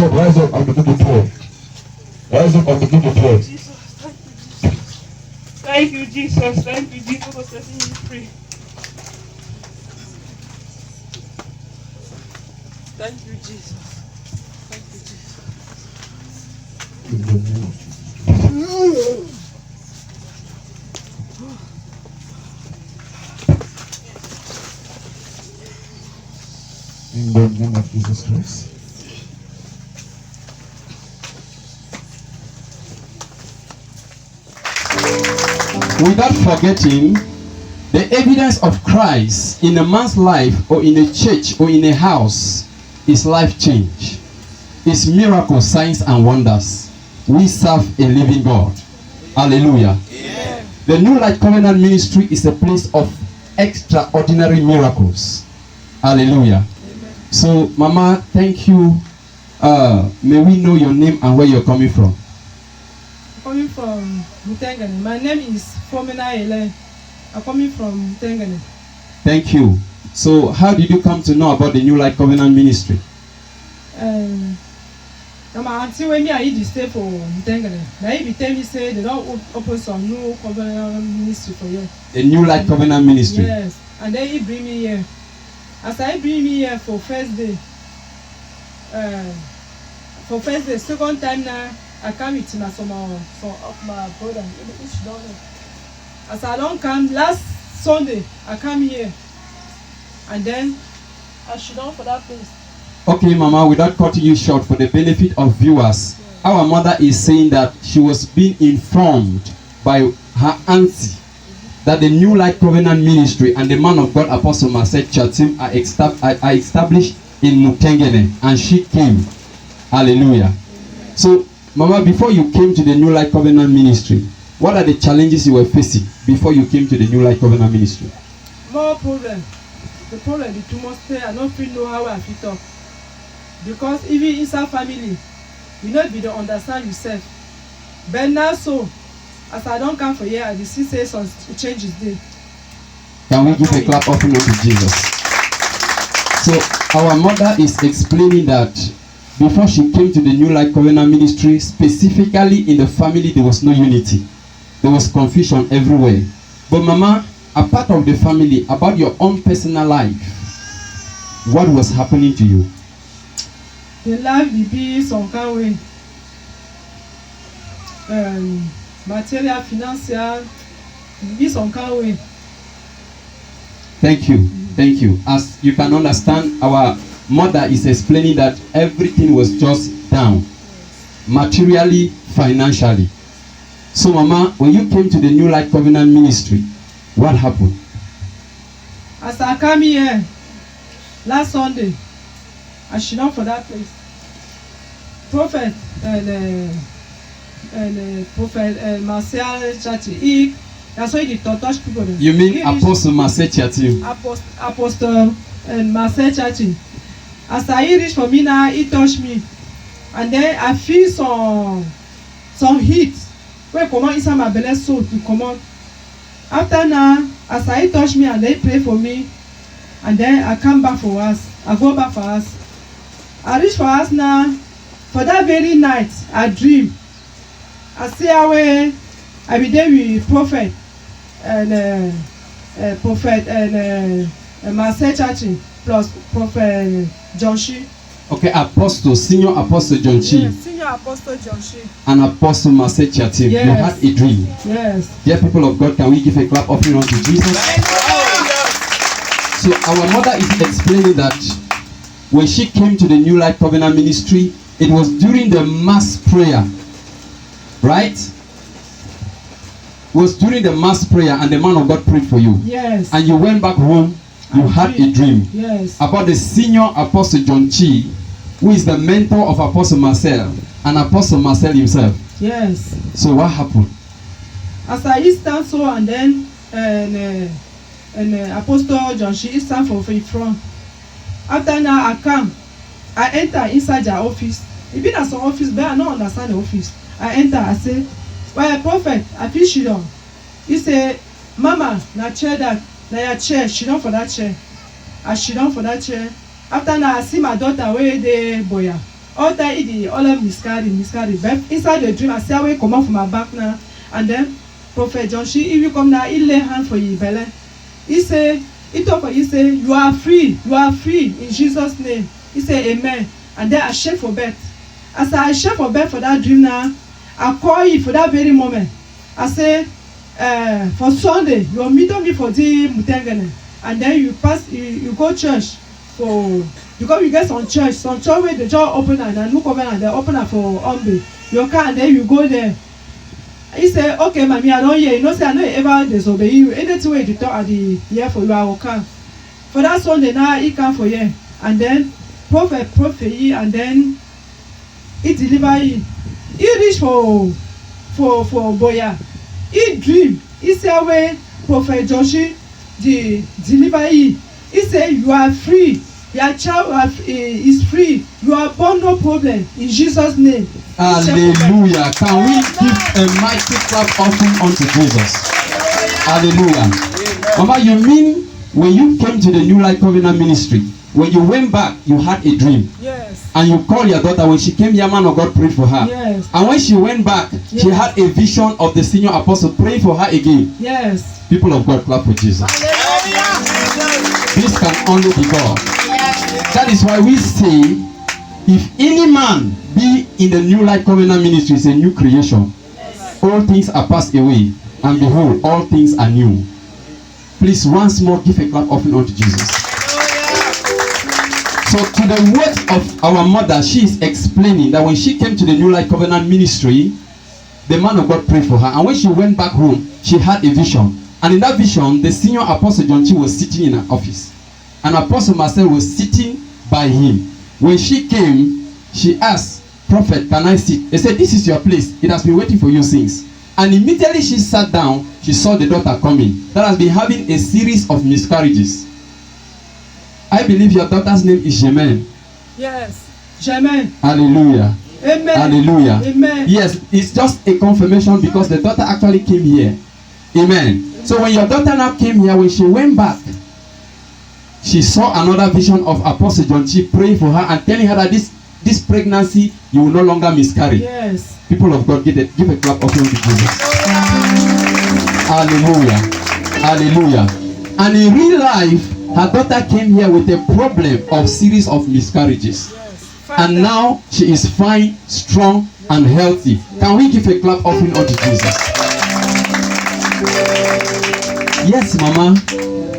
rise up and begin to pray. Rise up and begin to pray. Thank you, Jesus. Thank you, Jesus, for setting me free. Thank you, Jesus. Thank you, Jesus. In the name of Jesus. In the name of Jesus Christ. Without forgetting, the evidence of Christ in a man's life or in a church or in a house is life change. It's miracles, signs and wonders. We serve a living God. Hallelujah. Amen. The New Light Covenant Ministry is a place of extraordinary miracles. Hallelujah. Amen. So, Mama, thank you. May we know your name and where you're coming from? Coming from Mutengane. My name is Fomena Ele. I'm coming from Mutengane. Thank you. So, how did you come to know about the New Light Covenant Ministry? My auntie when me I used to stay for Mutengane. Now he be tell me say they don't open some new covenant ministry for you. The New Light Covenant Ministry. Yes, and then he bring me here. As I bring me here for first day, second time now I come with some of my brother. Which don't know. As I don't come last Sunday, I come here, and then I should down for that place. Okay, Mama, without cutting you short, for the benefit of viewers, our mother is saying that she was being informed by her auntie that the New Light Covenant Ministry and the man of God Apostle Marcel Chatim are established in Mutengene, and she came. Hallelujah. So, Mama, before you came to the New Light Covenant Ministry, what are the challenges you were facing before you came to the New Light Covenant Ministry? More problem. The problem is too much pain. I don't feel know how I feel talk. Because even inside family, you not be the understand yourself. But now so, as I don't come for here, I see say some changes there. Can we give a clap offering unto Jesus? So our mother is explaining that before she came to the New Light Covenant Ministry, specifically in the family, there was no unity. There was confusion everywhere. But Mama, a part of the family, about your own personal life, what was happening to you? The life will be some kind way. Material, financial, be some kind way. Thank you. Thank you. As you can understand, our mother is explaining that everything was just down, materially, financially. So, Mama, when you came to the New Light Covenant Ministry, what happened? As I come here last Sunday, I should not for that place. Prophet and Prophet Marcel Chachi, that's why he touch people. You mean Apostle Marcel Chachi? Apostle and Marcel Chachi. As I reach for me now, he touched me, and then I feel some heat. Where come on inside my belly so to come on. After now, as I touch me and they pray for me, and then I come back for us. I go back for us. I reach for us now. For that very night, I dream. I see how I be there with prophet and Marcel Chachi plus prophet John Shi. Okay, Apostle, Senior Apostle John Shi. Yes, Senior Apostle John Shi. And Apostle Marcel Chachi. Yes. You had a dream. Yes. Dear people of God, can we give a clap offering unto Jesus? So our mother is explaining that when she came to the New Light Covenant Ministry, it was during the mass prayer, right? It was during the mass prayer and the man of God prayed for you. Yes. And you went back home, you had a dream. Yes. About the senior Apostle John Chi, who is the mentor of Apostle Marcel and Apostle Marcel himself. Yes. So what happened? As I stand so and then Apostle John Shi stand for front. After now I come, I enter inside their office. It been as an office, but I don't understand the office. I enter, I say, well, prophet, I feel she down. He say, Mama, na chair that, na your chair, she down for that chair. I she down for that chair. After now, I see my daughter where they boya. all that it all miscarry. But inside the dream, I see how we come out from my back now, and then Prophet John, if you come now, he lay hand for you, belly. He say, he talk for you, say, you are free in Jesus' name. He say, amen. And then I shake for bed. As I shake for bed for that dream now, I call you for that very moment. I say, for Sunday, you will meet me for the Mutengene. And then you pass, you go church for, because you get some church where the door open and look over and they open up for Ombe. You can, and then you go there. He say, okay, mommy, I don't hear. You know, say I know ever disobey you. Anything way to talk at the here for you, I will come. For that Sunday now, he come for you. And then prophet, and then he deliver you. He reach for Boya. He dream. He say where Prophet Joshi the deliver you. He say you are free. Your child is free. You are born no problem in Jesus' name. Hallelujah. Can we give a mighty clap offering unto Jesus? Hallelujah. Mama, you mean when you came to the New Life Covenant Ministry, when you went back, you had a dream? Yes. And you called your daughter. When she came here, man of God prayed for her. Yes. And when she went back, yes, she had a vision of the senior apostle praying for her again. Yes. People of God, clap for Jesus. This can only be God. That is why we say, if any man be in the New Life Covenant Ministry, is a new creation. All things are passed away, and behold, all things are new. Please, once more, give a clap offering unto Jesus. So, to the words of our mother, she is explaining that when she came to the New Life Covenant Ministry, the man of God prayed for her, and when she went back home, she had a vision. And in that vision, the senior apostle John Chi was sitting in her office, and Apostle Marcel was sitting by him. When she came, she asked, "Prophet, can I sit?" They said, "This is your place. It has been waiting for you since." And immediately she sat down, she saw the daughter coming that has been having a series of miscarriages. I believe your daughter's name is Germaine. Yes. Germaine. Hallelujah. Amen. Hallelujah. Amen. Yes, it's just a confirmation because the daughter actually came here. Amen. So when your daughter now came here, when she went back, she saw another vision of Apostle John Chi praying for her and telling her that this pregnancy, you will no longer miscarry. Yes. People of God, give a clap offering to Jesus. Hallelujah. Hallelujah. And in real life, her daughter came here with a problem of series of miscarriages. Yes. And now she is fine, strong, and healthy. Can we give a clap offering unto Jesus? Yes, Mama.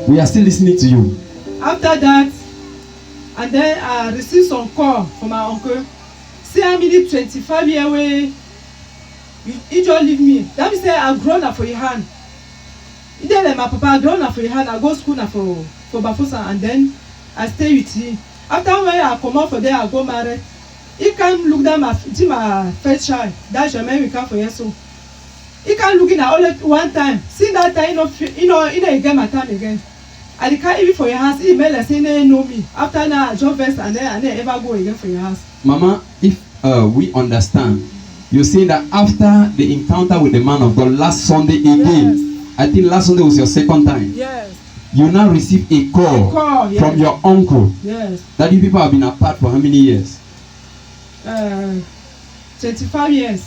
We are still listening to you. After that, and then I received some call from my uncle. See how many 25 years away, he just leave me. That means I grown up for your hand. He tell my papa, I grown up for your hand. I go school now for Bafosa, and then I stay with him. After when I come out for there, I go marry. He can't look down my first child. That's your man we come for you so. He can't look in at all at one time. See that time, you know, get my time again. And he can't even for your house. He may like say, "No, know me." After now, I job first and then ever go again for your house. Mama, if we understand, you're saying that after the encounter with the man of God last Sunday again, yes. I think last Sunday was your second time. Yes. You now receive a call yes, from your uncle. Yes. That you people have been apart for how many years? 25 years.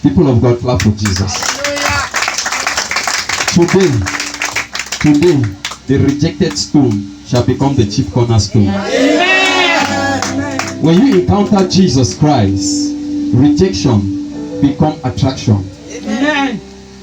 People of God, clap for Jesus. Today, the rejected stone shall become the chief cornerstone. Amen. When you encounter Jesus Christ, rejection become attraction. Amen.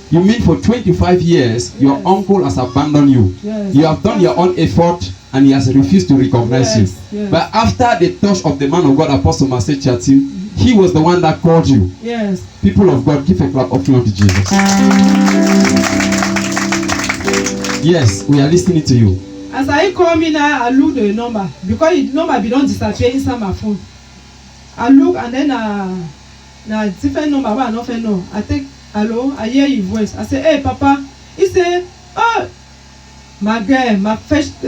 You mean for 25 years, your uncle has abandoned you. Yes. You have done your own effort and he has refused to recognize you. Yes. But after the touch of the man of God, Apostle Marcel Chatim, he was the one that called you. Yes. People of God, give a clap offering to Jesus. Yes, we are listening to you. As I call me now, I look the number because the number be don't disappear inside my phone. I look and then na different number I no know. I take hello, I hear your voice. I say, "Hey, Papa." He say, "Oh, my girl, my first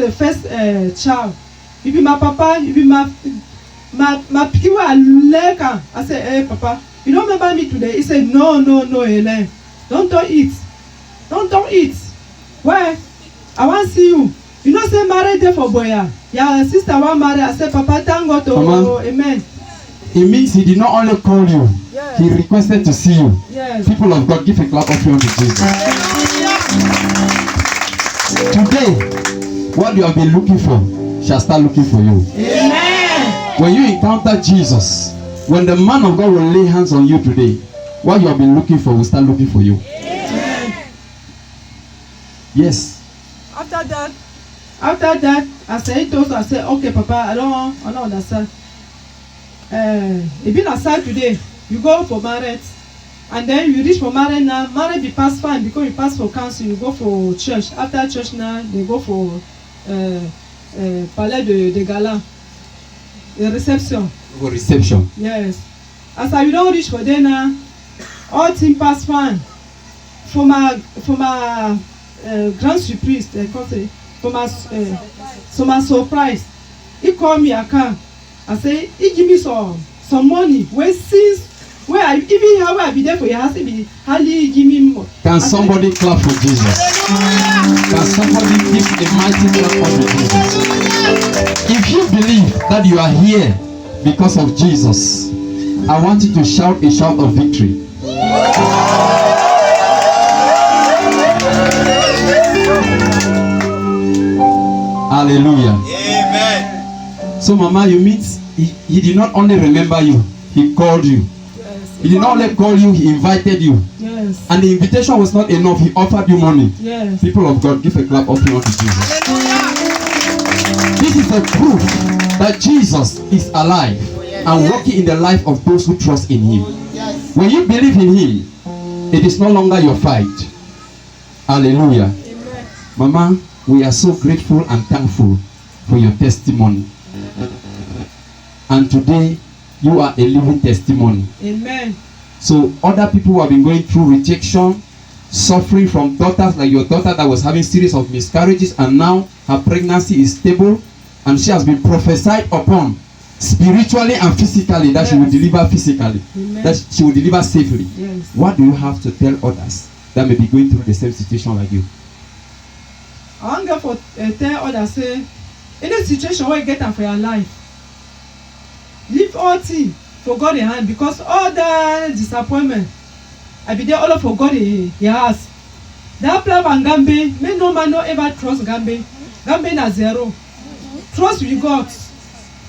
child. You be my papa. You be my pikin I like am." I say, "Hey, Papa, you don't remember me today?" He said, No, Helen. Don't eat. Why? I want to see you. You know, say married there for boya. Your sister want marry. I said, "Papa, thank God." Oh, amen. It means he did not only call you, Yes. he requested to see you. Yes. People of God, give a clap offering unto Jesus. Today, what you have been looking for shall start looking for you. Amen. When you encounter Jesus, when the man of God will lay hands on you today, what you have been looking for will start looking for you. Amen. Yes. After that, I said, okay, Papa, I don't understand. It been aside today, you go for marriage, and then you reach for marriage now. Marriage be pass fine because you pass for council, you go for church. After church now, they go for palais de gala, the reception. For reception. Yes. As you don't reach for there now, all things pass fine. For my grand surprise, they call it, for my surprise, he call me account. I say, he give me some money. Where I even how I be there for your house, be hardly give me more. Can somebody clap for Jesus? Can somebody give a mighty clap for Jesus? If you believe that you are here because of Jesus, I want you to shout a shout of victory. Hallelujah. Amen. So, Mama, you mean he did not only remember you, he called you. Yes. He did not only call you, he invited you. Yes. And the invitation was not enough, he offered you money. Yes. People of God, give a clap offering unto Jesus. This is a proof that Jesus is alive and working in the life of those who trust in him. When you believe in him, it is no longer your fight. Hallelujah. Amen. Mama, we are so grateful and thankful for your testimony. And today, you are a living testimony. Amen. So other people who have been going through rejection, suffering from daughters, like your daughter that was having series of miscarriages, and now her pregnancy is stable, and she has been prophesied upon spiritually and physically that she will deliver physically, Amen. that she will deliver safely. Yes. What do you have to tell others that may be going through the same situation like you? I want to for tell others say, any situation where you get am for your life, leave all things for God in hand, because all that disappointment, I be there all for God in house. That plan and Gambe, may no man no ever trust Gambe. Gambe na zero. Trust with God,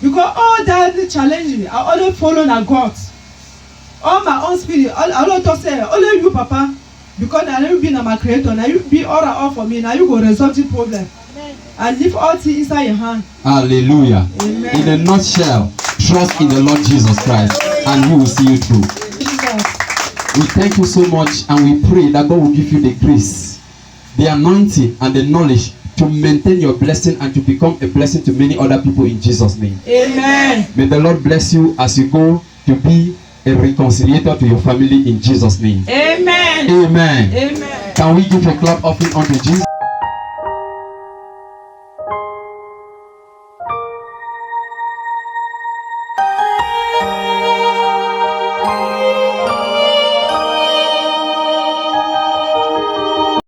because all that challenge I always follow na God. All my own spirit, I don't talk say only you, Papa, because I never been my creator. Now you be all for me. Now you go resolve the problem. And leave all things inside your hand. Hallelujah. Amen. In a nutshell, trust in the Lord Jesus Christ and he will see you through. Jesus. We thank you so much and we pray that God will give you the grace, the anointing and the knowledge to maintain your blessing and to become a blessing to many other people in Jesus' name. Amen. May the Lord bless you as you go to be a reconciliator to your family in Jesus' name. Amen. Amen. Amen. Can we give a clap offering unto Jesus?